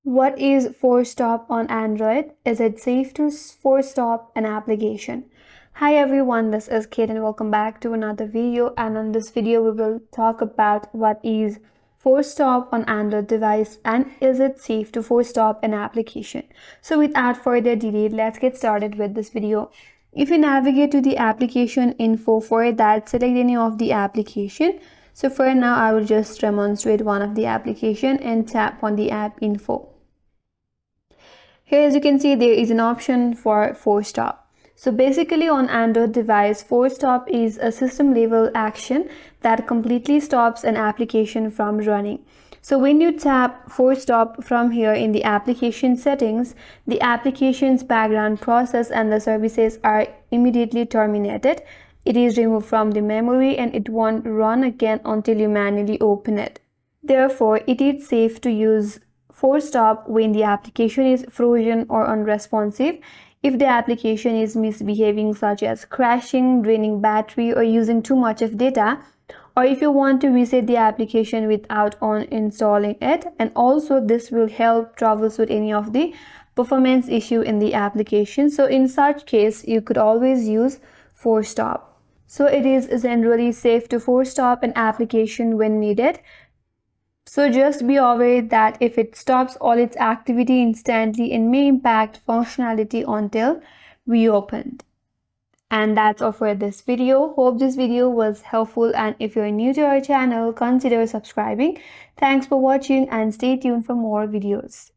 What is force stop on Android? Is it safe to force stop an application? Hi everyone, this is Kate and welcome back to another video. And on this video, we will talk about what is force stop on Android device and is it safe to force stop an application. So without further delay, let's get started with this video. If you navigate to the application info, for that select any of the application. So for now, I will just demonstrate one of the application and tap on the app info. Here, as you can see, there is an option for force stop. So basically on Android device, force stop is a system level action that completely stops an application from running. So when you tap force stop from here in the application settings, the application's background process and the services are immediately terminated. It is removed from the memory and it won't run again until you manually open it. Therefore, it is safe to use force stop when the application is frozen or unresponsive. If the application is misbehaving, such as crashing, draining battery, or using too much of data, or if you want to reset the application without uninstalling it, and also this will help troubleshoot any of the performance issue in the application. So in such case, you could always use force stop. So it is generally safe to force stop an application when needed. So just be aware that if it stops all its activity instantly, it may impact functionality until reopened. And that's all for this video. Hope this video was helpful, and if you're new to our channel, consider subscribing. Thanks for watching and stay tuned for more videos.